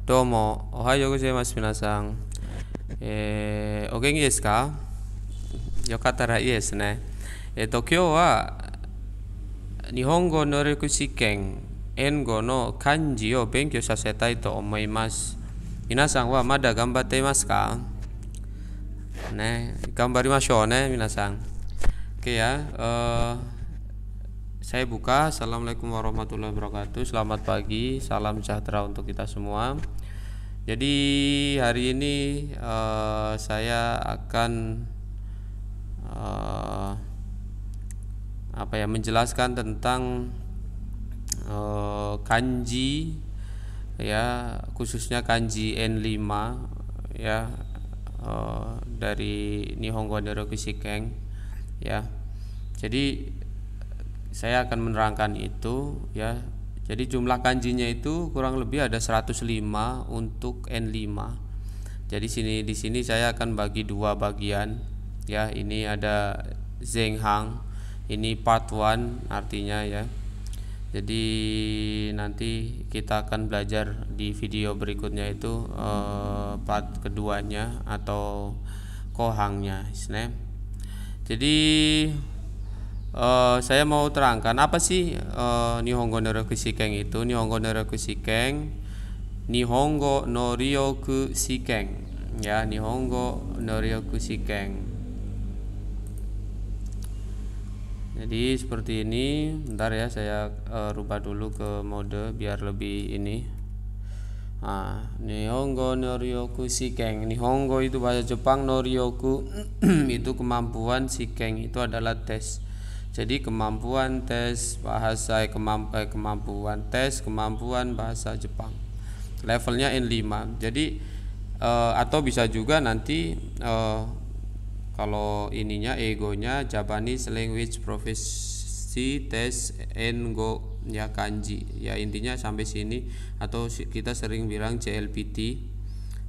どうも、おはようございます、皆さん。お元気ですか？よかったらいいですね。今日は日本語能力試験、英語の漢字を勉強させたいと思います。皆さんはまだ頑張っていますか？ね、頑張りましょうね、皆さん。Oke ya, saya buka. Assalamualaikum warahmatullahi wabarakatuh. Selamat pagi, salam sejahtera untuk kita semua. Jadi hari ini saya akan menjelaskan tentang kanji, ya, khususnya kanji N5, ya, dari Nihongo Noroku Shiken, ya. Jadi saya akan menerangkan itu, ya. Jadi jumlah kanjinya itu kurang lebih ada 105 untuk N5. Jadi di sini saya akan bagi dua bagian, ya. Ini ada Zenghang, ini part 1 artinya, ya. Jadi nanti kita akan belajar di video berikutnya itu part keduanya atau kohangnya, Jadi saya mau terangkan apa sih Nihongo no Ryoku Shiken itu. Nihongo no Ryoku Shiken, Nihongo no Ryoku Shiken, ya, Nihongo no Ryoku Shiken. Jadi seperti ini. Bentar ya, saya rubah dulu ke mode biar lebih ini. Nihongo no Ryoku Shiken. Nihongo itu bahasa Jepang, no Ryoku itu kemampuan, Shiken itu adalah tes. Jadi kemampuan tes bahasa kemampuan bahasa Jepang. Levelnya N5. Jadi atau bisa juga nanti kalau ininya egonya Japanese Language Proficiency Test N-Go, ya, kanji. Ya, intinya sampai sini, atau kita sering bilang JLPT,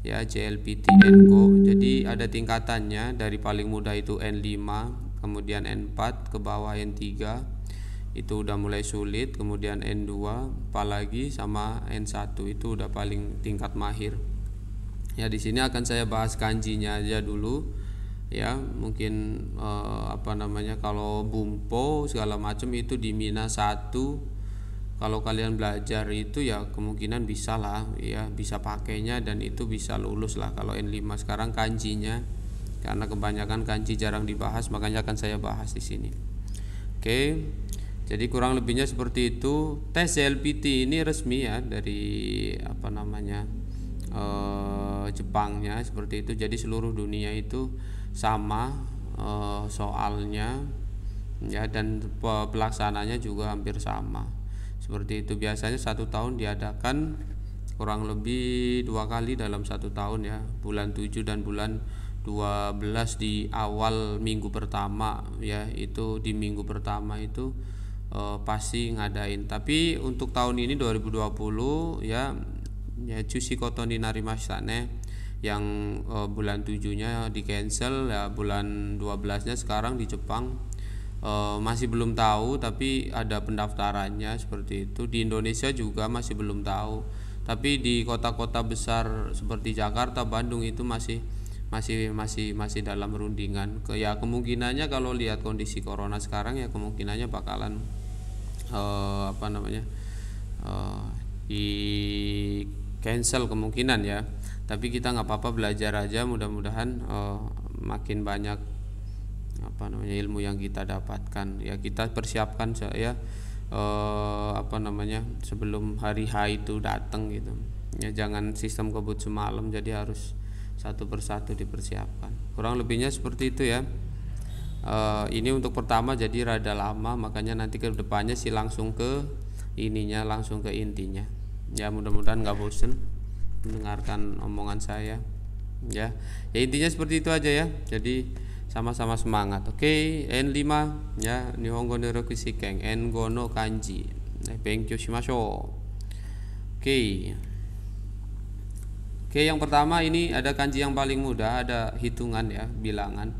ya, JLPT N-Go. Jadi ada tingkatannya, dari paling mudah itu N5, kemudian N4, ke bawah N3 itu udah mulai sulit, kemudian N2 apalagi, sama N1 itu udah paling tingkat mahir. Ya, di sini akan saya bahas kanjinya aja dulu, ya. Mungkin kalau bumpo segala macam itu di Mina 1, kalau kalian belajar itu ya kemungkinan bisa lah, ya, bisa pakainya dan itu bisa lulus lah kalau N5. Sekarang kanjinya, karena kebanyakan kanji jarang dibahas, makanya akan saya bahas di sini. Oke. Jadi kurang lebihnya seperti itu. Tes JLPT ini resmi, ya, dari Jepangnya seperti itu. Jadi seluruh dunia itu sama soalnya, ya, dan pelaksananya juga hampir sama. Seperti itu. Biasanya 1 tahun diadakan kurang lebih 2 kali dalam 1 tahun, ya, bulan 7 dan bulan 12 di awal minggu pertama, ya. Itu di minggu pertama itu pasti ngadain. Tapi untuk tahun ini 2020, ya Chushi Koto ni narimashita ne, yang bulan 7-nya di cancel, ya. Bulan 12-nya sekarang di Jepang masih belum tahu, tapi ada pendaftarannya seperti itu. Di Indonesia juga masih belum tahu, tapi di kota-kota besar seperti Jakarta, Bandung itu masih dalam rundingan. Ya, kemungkinannya kalau lihat kondisi corona sekarang, ya kemungkinannya bakalan di cancel kemungkinan, ya. Tapi kita nggak apa-apa, belajar aja. Mudah-mudahan makin banyak ilmu yang kita dapatkan, ya. Kita persiapkan, ya, sebelum hari H itu datang gitu, ya. Jangan sistem kebut semalam, jadi harus satu persatu dipersiapkan. Kurang lebihnya seperti itu, ya. Ini untuk pertama jadi rada lama, makanya nanti ke depannya sih langsung ke ininya, langsung ke intinya. Ya, mudah-mudahan nggak bosen mendengarkan omongan saya, ya. Ya, intinya seperti itu aja, ya. Jadi sama-sama semangat. Oke, N5, ya, Nihongo no Ryoku Shiken, N-Go no kanji. Benkyou shimashou. Oke. Oke, yang pertama ini ada kanji yang paling mudah, ada hitungan, ya, bilangan.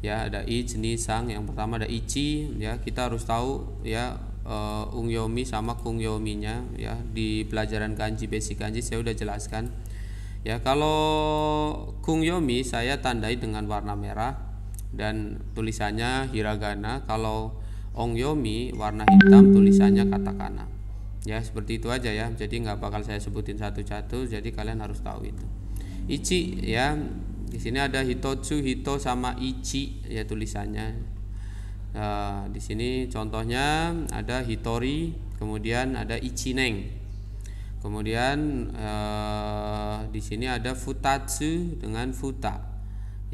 Ya, ada ich, ni, sang. Yang pertama ada ichi, ya. Kita harus tahu, ya, ungyomi sama kungyominya ya. Di pelajaran kanji basic kanji saya udah jelaskan. Ya, kalau kungyomi saya tandai dengan warna merah dan tulisannya hiragana. Kalau ongyomi warna hitam tulisannya katakana. Ya, seperti itu aja ya. Jadi nggak bakal saya sebutin satu-satu, jadi kalian harus tahu itu. Ichi ya. Di sini ada hitotsu, hito sama ichi ya tulisannya. Di sini contohnya ada hitori, kemudian ada ichineng. Kemudian di sini ada futatsu dengan futa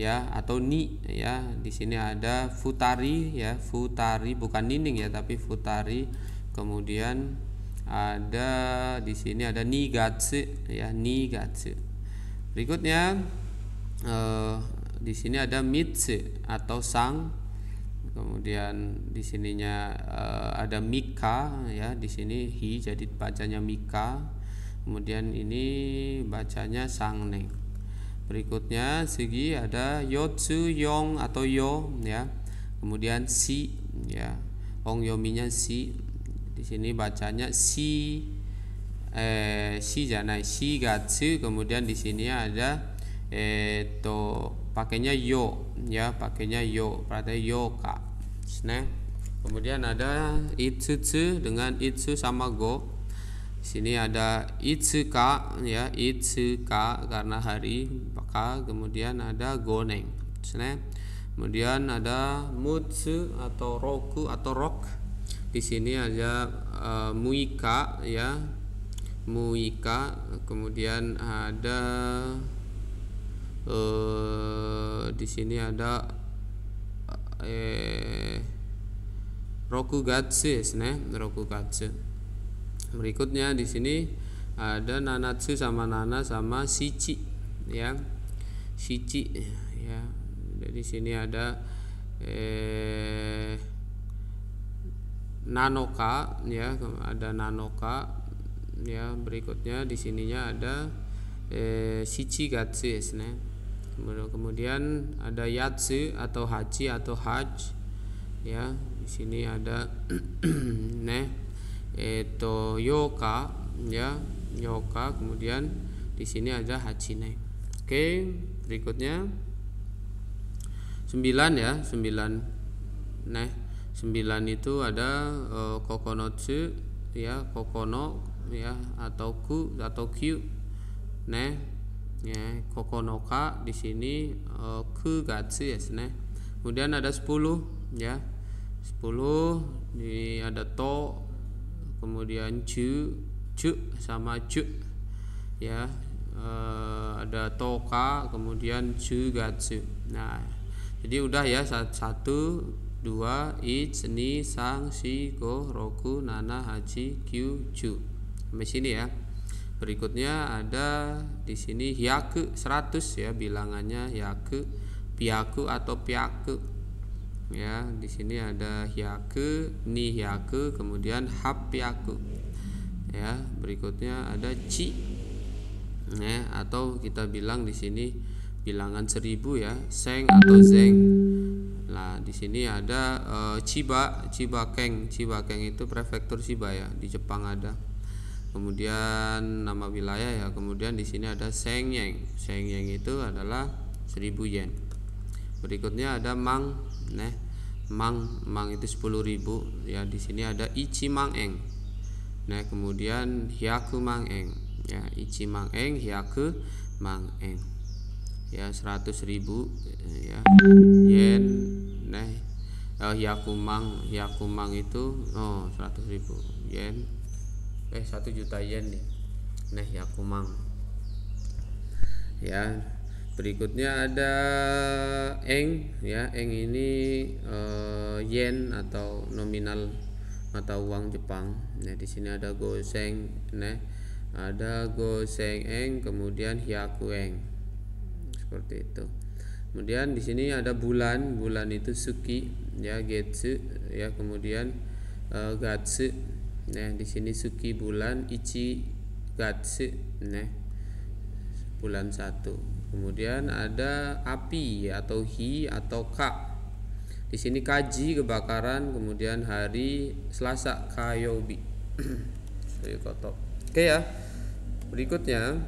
ya, atau ni ya. Di sini ada futari ya, futari bukan nining ya tapi futari. Kemudian ada di sini ada nigatsu ya, nigatsu. Berikutnya di sini ada mitsu atau sang. Kemudian di sininya ada mika ya, di sini hi jadi bacanya mika. Kemudian ini bacanya sangne. Berikutnya segi ada yotsu, yong atau yo ya. Kemudian si ya, ongyominya si. Di sini bacanya si janai si gatsu. Kemudian di sini ada pakainya yo ya, pakainya yo, berarti yoka. Nah, kemudian ada itsutsu dengan itsu sama go. Di sini ada itsuka ya, itsuka karena hari ka. Kemudian ada goneng. Nah, kemudian ada mutsu atau roku atau rok. Di sini ada muika ya, muika. Kemudian ada di sini ada rokugatsu nah, rokugatsu. Berikutnya di sini ada nanatsu sama nana sama shichi ya, shichi ya. Di sini ada nanoka ya, ada nanoka ya. Berikutnya di sininya ada shichigatsu nah. Kemudian ada yatsu atau hachi atau haj ya. Di sini ada yoka ya, yoka. Kemudian di sini ada hachine. Oke, berikutnya 9 ya, 9. Nah, 9 itu ada kokonotsu ya, kokono ya, atau ku atau kyu. Nah, ya, kokonoka di sini kugatsu ya. Nah, kemudian ada 10 ya. 10 ini ada to, kemudian cu sama cu ya. Ada toka, kemudian cugatsu. Nah, jadi udah ya, 1, 2, ich, ni, sang, shi, go, roku, nana, hachi, kyu, cu. Sampai sini ya. Berikutnya ada di sini hyaku 100 ya, bilangannya hyaku, piaku atau piaku. Ya, di sini ada hyaku, ni hyaku, kemudian hap hyaku. Ya, berikutnya ada chi. Ya, atau kita bilang di sini bilangan 1000 ya, seng atau zeng. Nah, di sini ada Chiba, Chibakeng. Chibakeng itu prefektur Chiba ya, di Jepang ada. Kemudian nama wilayah ya. Kemudian di sini ada Sengyeng. Sengyeng itu adalah 1000 yen. Berikutnya ada mang. Nah, mang itu 10.000 ya. Di sini ada Ichi Mangeng. Nah, kemudian Hyaku Mangeng ya, Ichi Mangeng, Hyaku Mangeng. Ya, 100.000 ya yen. Nah, Hyaku mang itu 100.000 yen. 1 juta yen nih. Nah, Hyaku mang. Ya, berikutnya ada eng ya. Eng ini yen atau nominal mata uang Jepang. Nah, di sini ada goseng. Nah, ada goseng eng, kemudian hyaku eng. Seperti itu. Kemudian di sini ada bulan. Bulan itu suki ya, getsu ya. Kemudian gatsu. Nah, di sini suki bulan, ichi gatsu. Nah, bulan 1. Kemudian ada api atau hi atau ka. Di sini kaji kebakaran, kemudian hari Selasa kayobi. Oke ya. Berikutnya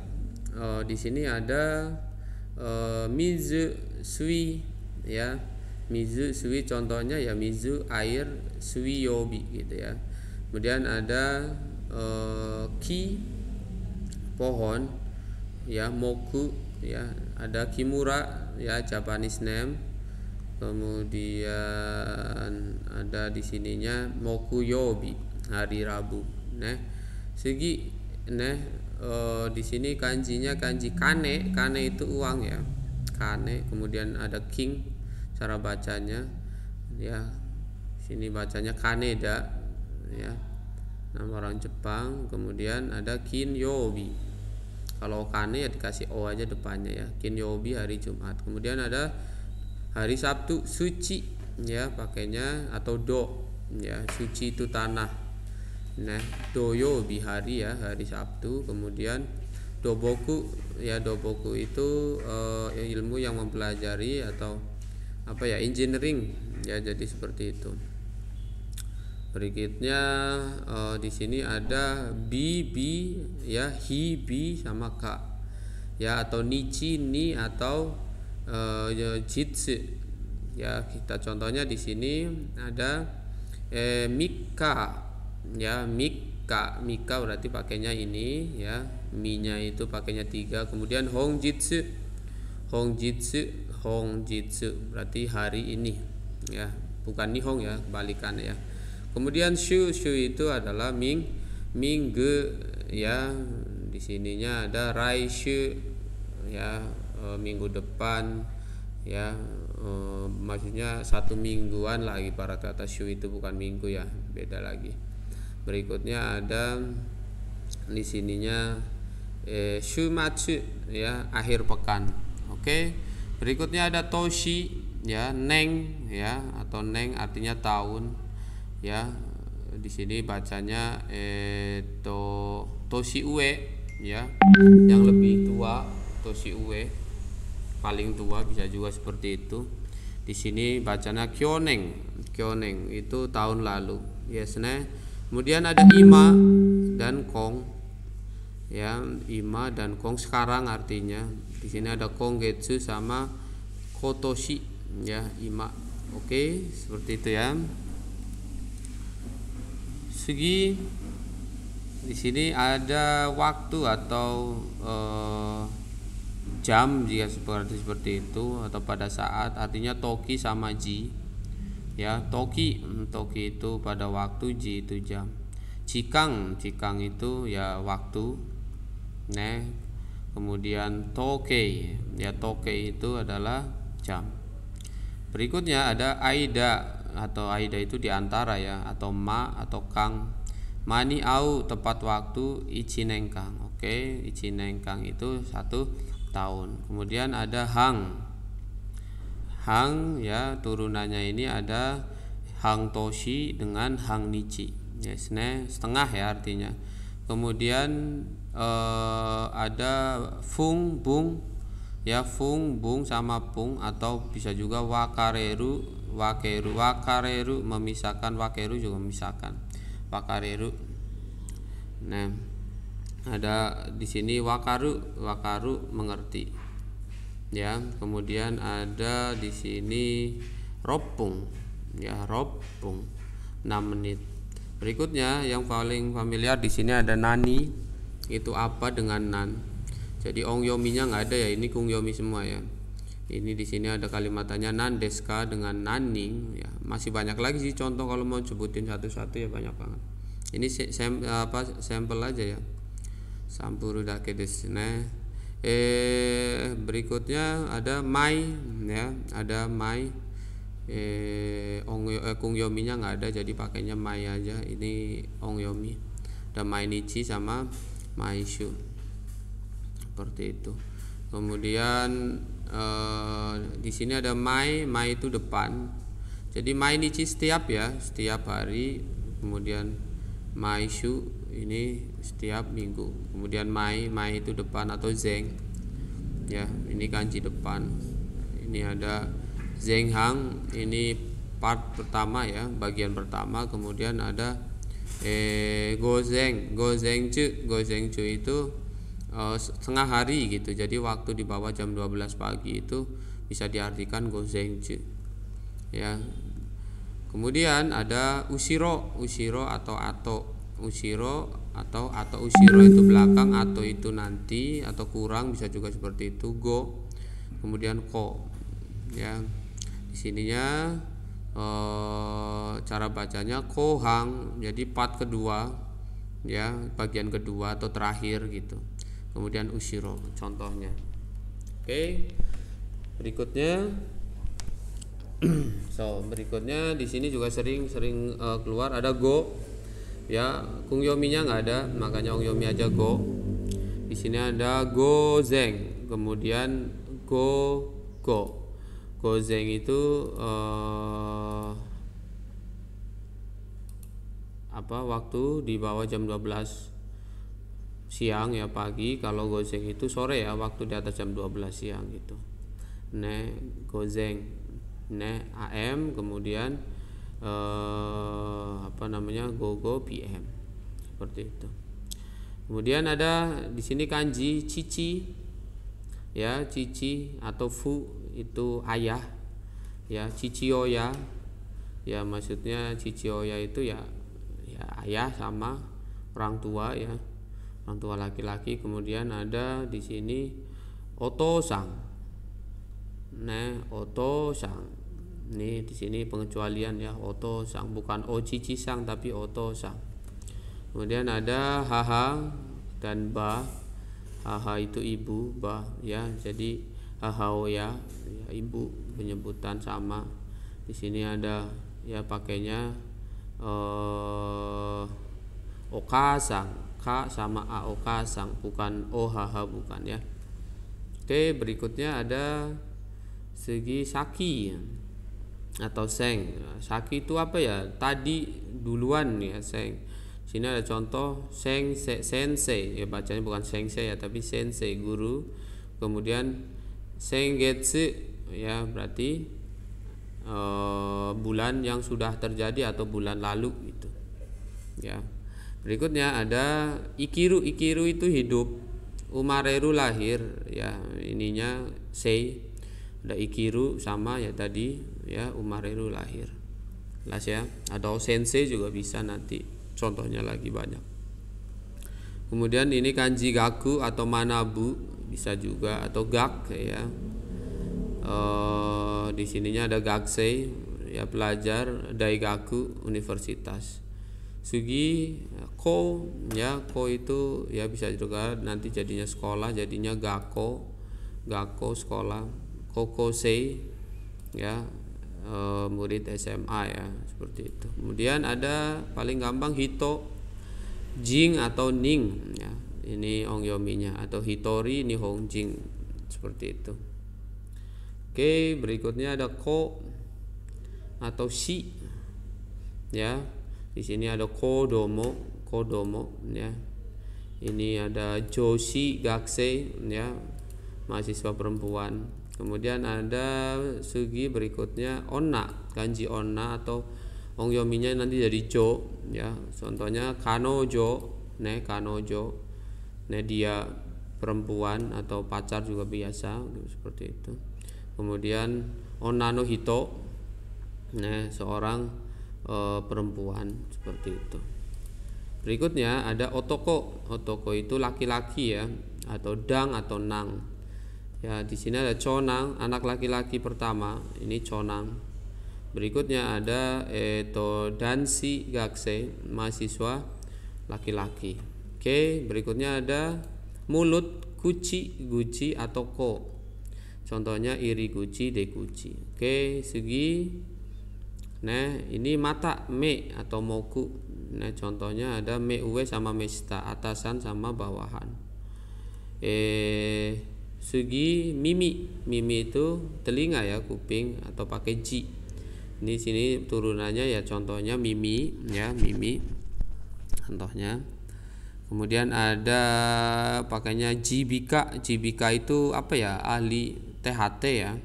di sini ada mizu sui ya. Mizu sui contohnya ya mizu air, sui yobi gitu ya. Kemudian ada ki pohon ya, moku ya, ada kimura ya, Japanese name. Kemudian ada di sininya mokuyobi, hari Rabu. Nah, segi di sini kanjinya kanji kane. Kane itu uang ya. Kane, kemudian ada king cara bacanya ya. Sini bacanya kaneda ya. Nama orang Jepang. Kemudian ada kinyobi. Kalau kane ya dikasih o aja depannya ya. Kinyobi hari Jumat. Kemudian ada hari Sabtu suci ya, pakainya atau do ya, suci itu tanah. Nah, doyobi hari ya, hari Sabtu. Kemudian doboku ya, doboku itu ilmu yang mempelajari atau apa ya, engineering ya, jadi seperti itu. Berikutnya di sini ada bi ya, hi bi sama ka ya, atau nichi ni atau jitsu ya. Kita contohnya di sini ada mika ya, mika berarti pakainya ini ya, minya itu pakainya 3. Kemudian hongjitsu berarti hari ini ya, bukan nihong ya, kebalikan ya. Kemudian shu itu adalah minggu ya, di sininya ada raishu ya, minggu depan ya, maksudnya 1 mingguan lagi. Para kata shu itu bukan minggu ya, beda lagi. Berikutnya ada di sininya shumatsu ya, akhir pekan. Oke. Berikutnya ada toshi ya, neng ya, atau neng artinya tahun ya. Di sini bacanya toshi ue ya, yang lebih tua, toshi ue paling tua, bisa juga seperti itu. Di sini bacanya kyoneng itu tahun lalu. Yes, nah. Kemudian ada ima dan kong ya, ima dan kong sekarang artinya. Di sini ada konggetsu sama kotoshi ya, ima. Oke, seperti itu ya. Segi di sini ada waktu atau jam jika seperti itu, atau pada saat, artinya toki sama ji ya. Toki itu pada waktu, ji itu jam. Cikang itu ya waktu. Nah, kemudian toke ya, toke itu adalah jam. Berikutnya ada aida, atau aida itu diantara ya, atau ma atau kang. Mani au tepat waktu, ichinengkang. Oke, ichinengkang itu 1 tahun. Kemudian ada hang ya, turunannya ini ada hang toshi dengan hang nichi. Yes, setengah ya artinya. Kemudian ada fung bung ya, fung bung sama pung, atau bisa juga wakareru memisahkan, wakeru juga memisahkan, wakareru. Nah, ada di sini wakaru mengerti ya. Kemudian ada di sini ropung ya, ropung 6 menit. Berikutnya yang paling familiar di sini ada nani, itu apa dengan nan. Jadi ongyominya nggak ada ya, ini kungyomi semua ya. Ini di sini ada kalimatannya nan deska dengan naning ya. Masih banyak lagi sih contoh, kalau mau sebutin satu-satu ya banyak banget. Ini sampel aja ya. Sampuru dake desu. Nah, berikutnya ada mai ya, ada mai. Kungyominya nggak ada, jadi pakainya mai aja. Ini ongyomi. Ada mai nichi sama mai shu, seperti itu. Kemudian di sini ada mai itu depan. Jadi mai nichi setiap hari. Kemudian mai shu ini setiap minggu. Kemudian mai itu depan atau zeng ya, ini kanji depan. Ini ada zeng hang, ini part pertama ya, bagian pertama. Kemudian ada gozeng itu setengah hari gitu. Jadi waktu di bawah jam 12 pagi itu bisa diartikan gozeng ya. Kemudian ada ushiro usiro itu belakang, atau itu nanti atau kurang, bisa juga seperti itu. Go, kemudian ko ya. Di sininya cara bacanya kohang, jadi part kedua ya, bagian kedua atau terakhir gitu. Kemudian ushiro contohnya. Oke. Berikutnya berikutnya di sini juga sering keluar ada go ya. Kungyominya nggak ada, makanya ongyomi aja go. Di sini ada gozeng, kemudian gozeng itu waktu di bawah jam 12 siang ya, pagi. Kalau gozeng itu sore ya, waktu di atas jam 12 siang gitu. Gozeng AM, kemudian gogo PM, seperti itu. Kemudian ada di sini kanji cici ya, cici atau fu itu ayah ya, cicioya ya, maksudnya cicioya itu ya ayah sama orang tua ya, orang tua laki-laki. Kemudian ada di sini otosang. Otosang. Ini di sini pengecualian ya, otosang, bukan ochichi-sang tapi otosang. Kemudian ada haha dan ba. Haha itu ibu, ba ya, jadi hahaoya ya, ibu, penyebutan sama. Di sini ada ya pakainya okasang, ka sama a, okasang, bukan ohaha, bukan ya. Oke, berikutnya ada segi saki atau seng. Saki itu apa ya? Tadi duluan ya, seng. Sini ada contoh sensei ya, bacanya bukan sensei ya, tapi sensei, guru. Kemudian sengetsu ya, berarti bulan yang sudah terjadi atau bulan lalu gitu ya. Berikutnya ada ikiru itu hidup, umareru lahir ya, ininya sei. Ada ikiru sama ya tadi ya, umareru lahir. Jelas ya. Atau sensei juga bisa, nanti contohnya lagi banyak. Kemudian ini kanji gaku atau manabu bisa juga, atau gak ya. Di sininya ada gakusei ya, pelajar, daigaku universitas. Sugi ko ya, ko itu ya bisa juga nanti jadinya sekolah, jadinya gako sekolah. Kokosei ya, murid SMA ya, seperti itu. Kemudian ada paling gampang hito, jing atau ning ya, ini ongyominya, atau hitori nihongjing, seperti itu. Oke, berikutnya ada ko atau shi ya. Di sini ada kodomo ya. Ini ada joshi gakusei ya, mahasiswa perempuan. Kemudian ada sugi berikutnya onna, kanji onna atau ongyominya nanti jadi jo ya. Contohnya kanojo, dia perempuan atau pacar juga biasa seperti itu. Kemudian onna no hito, seorang perempuan, seperti itu. Berikutnya ada otoko itu laki-laki ya, atau dang atau nang. Ya, di sini ada chonang, anak laki-laki pertama, ini chonang. Berikutnya ada danshi gakusei, mahasiswa laki-laki. Oke, berikutnya ada mulut, guci atau ko. Contohnya iri guci, de guci. Oke, segi. Ini mata, me atau moku. Contohnya ada me uwe sama me shita, atasan sama bawahan. Sugi mimi itu telinga ya, kuping, atau pakai ji. Ini sini turunannya ya, contohnya mimi ya, mimi contohnya. Kemudian ada pakainya jibika itu apa ya, ahli THT ya,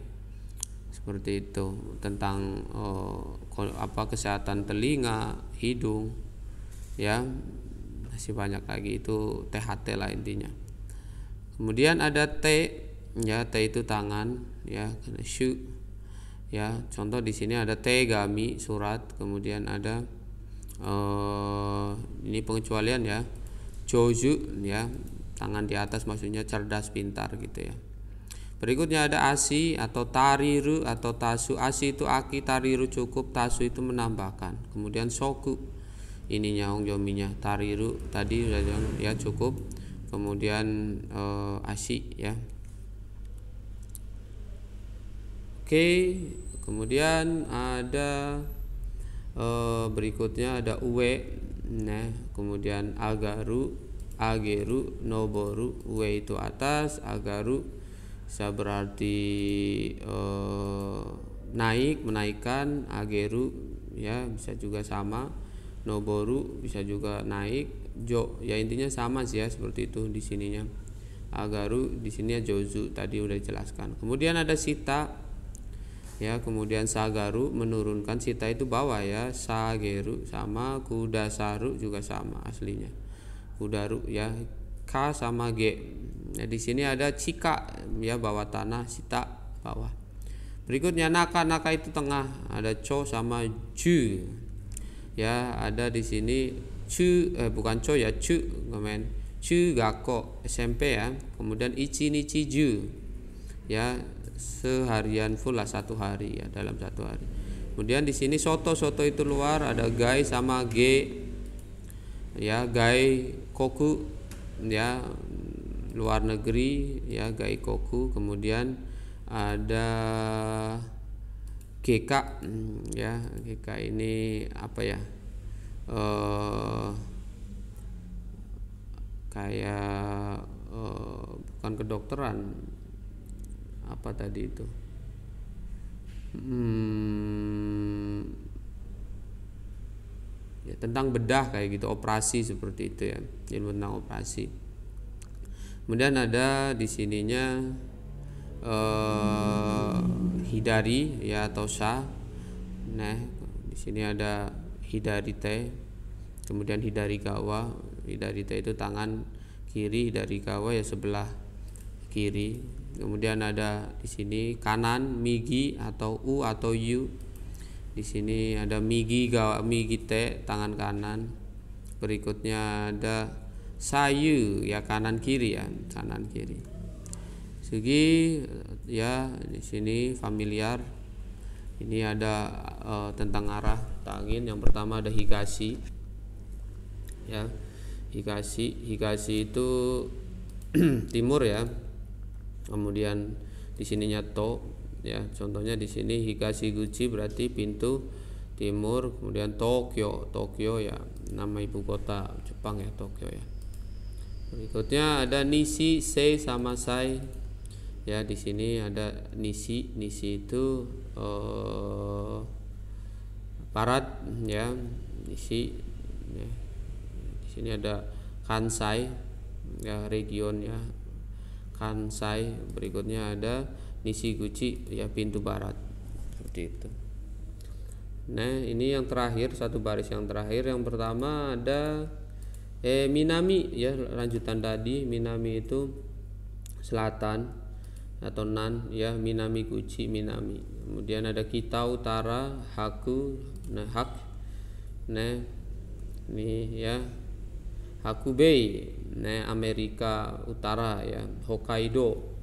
seperti itu, tentang kesehatan telinga, hidung, ya masih banyak lagi, itu THT lah intinya. Kemudian ada T, ya T itu tangan, ya shu, ya contoh di sini ada tegami surat. Kemudian ada ini pengecualian ya, joju, ya tangan di atas maksudnya cerdas, pintar gitu ya. Berikutnya ada asi atau tariru atau tasu. Asi itu aki, tariru cukup, tasu itu menambahkan. Kemudian soku, ininya ongjominya, tariru tadi ya cukup. Kemudian asi ya. Oke, kemudian ada berikutnya ada uwe, nah kemudian agaru, ageru, noboru. Uwe itu atas, agaru bisa berarti naik, menaikkan, ageru ya bisa juga sama, noboru bisa juga naik, jo ya intinya sama sih ya, seperti itu di sininya. Agaru di sini ya jozu, tadi udah dijelaskan. Kemudian ada sita, ya kemudian sagaru menurunkan, sita itu bawah ya, sageru sama, kudasaru juga sama aslinya, kudaru ya, k sama g. Nah, di sini ada cika ya bawah tanah, sita bawah. Berikutnya naka, naka itu tengah, ada co sama ju. Ya, ada di sini cu bukan co ya, cu komen. Cu gako SMP ya. Kemudian ichi nichi ju. Ya, seharian full lah, satu hari ya, dalam satu hari. Kemudian di sini soto, soto itu luar, ada gai sama g. Ya, gai koku ya luar negeri ya, gaikoku. Kemudian ada GK ya, GK ini apa ya, kayak bukan kedokteran, apa tadi itu, ya tentang bedah kayak gitu, operasi seperti itu ya, ilmu tentang operasi. Kemudian ada di sininya hidari ya atau sa. Nah, di sini ada hidari te. Kemudian hidari kawa. Hidari te itu tangan kiri, hidari kawa ya sebelah kiri. Kemudian ada di sini kanan migi atau u atau yu. Di sini ada migi gawa, migi te tangan kanan. Berikutnya ada sayu ya kanan kiri ya, kanan kiri. Segi ya di sini familiar. Ini ada tentang arah angin. Yang pertama ada higashi. Ya. Higashi itu timur ya. Kemudian di sininya to ya. Contohnya di sini higashi guchi berarti pintu timur. Kemudian Tokyo, Tokyo ya nama ibu kota Jepang ya, Tokyo ya. Berikutnya ada nishi, sei sama sai. Ya di sini ada nishi, nishi itu barat ya, nishi. Ya. Di sini ada Kansai ya, region ya, Kansai. Berikutnya ada Nishiguchi ya, pintu barat, seperti itu. Nah ini yang terakhir, satu baris yang terakhir. Yang pertama ada minami ya, lanjutan tadi. Minami itu selatan atau nan ya, minami guchi, minami. Kemudian ada kita utara, haku, nah hak. Nah ini ya Hakubei, nah Amerika Utara ya, Hokkaido.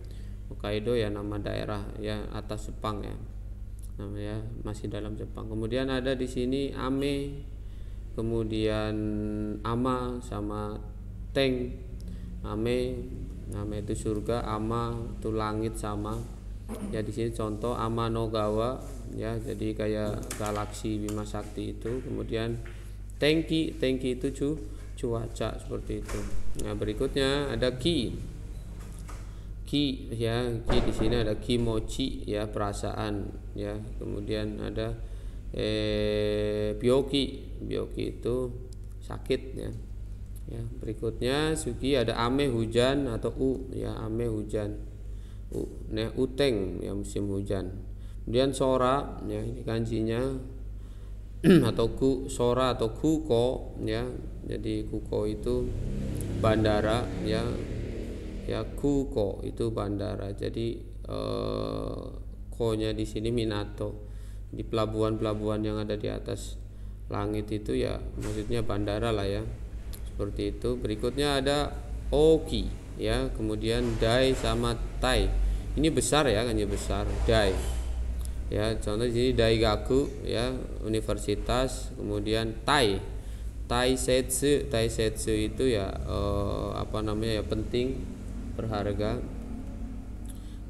Hokkaido ya nama daerah ya, atas Jepang ya. Namanya masih dalam Jepang. Kemudian ada di sini ame, kemudian ama sama teng. Ame itu surga, ama itu langit sama. Ya di sini contoh Amanogawa ya, jadi kayak galaksi Bima Sakti itu. Kemudian tenki itu cuaca, seperti itu. Nah, berikutnya ada ki ya, ki di sini ada kimochi ya, perasaan ya. Kemudian ada byoki itu sakit ya. Ya, berikutnya suki ada ame, hujan atau u ya, ame hujan. Nah, uteng ya musim hujan. Kemudian sora, ya ini kanjinya atau sora atau kuko, ya. Jadi kuko itu bandara, ya. Ya kuko itu bandara. Jadi ko-nya di sini minato. Di pelabuhan-pelabuhan yang ada di atas langit itu ya maksudnya bandara lah ya. Seperti itu. Berikutnya ada oki, ya. Kemudian dai sama tai. Ini besar ya, kanji besar, dai. Ya, contoh di sini daigaku, ya, universitas. Kemudian tai setsu itu ya apa namanya ya, penting, berharga.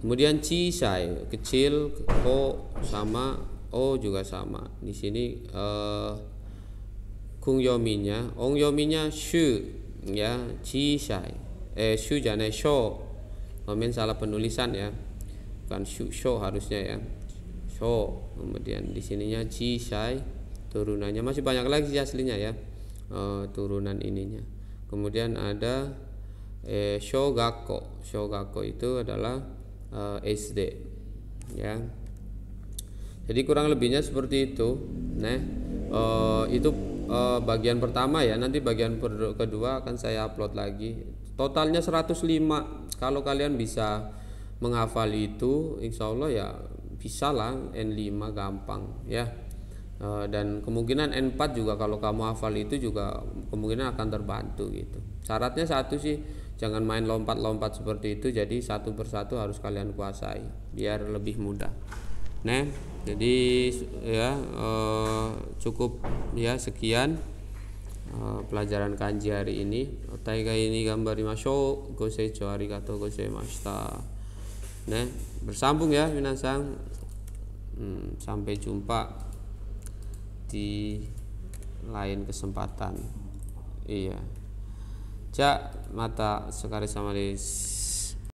Kemudian chisai, kecil, ko sama o juga sama. Di sini kungyominya, ongyominya shu, ya, chisai. Shu jangan sho. Komen salah penulisan ya. Bukan shu, sho harusnya ya. Sho. Kemudian di sininya chisai, turunannya masih banyak lagi aslinya ya. Turunan ininya. Kemudian ada shogakko. Shogakko itu adalah SD, ya. Jadi kurang lebihnya seperti itu. Nah, itu bagian pertama ya. Nanti bagian kedua akan saya upload lagi. Totalnya 105. Kalau kalian bisa menghafal itu, insya Allah ya bisa lah N5 gampang ya. Dan kemungkinan N4 juga kalau kamu hafal itu juga kemungkinan akan terbantu gitu. Syaratnya satu sih, jangan main lompat-lompat seperti itu. Jadi satu persatu harus kalian kuasai biar lebih mudah. Nah, jadi ya cukup ya, sekian pelajaran kanji hari ini. Taiga ini gambarimashou. Goseichou arigatou gozaimashita. Nah, bersambung ya minasang. Sampai jumpa di lain kesempatan. Iya. Ja, mata sekali sama des.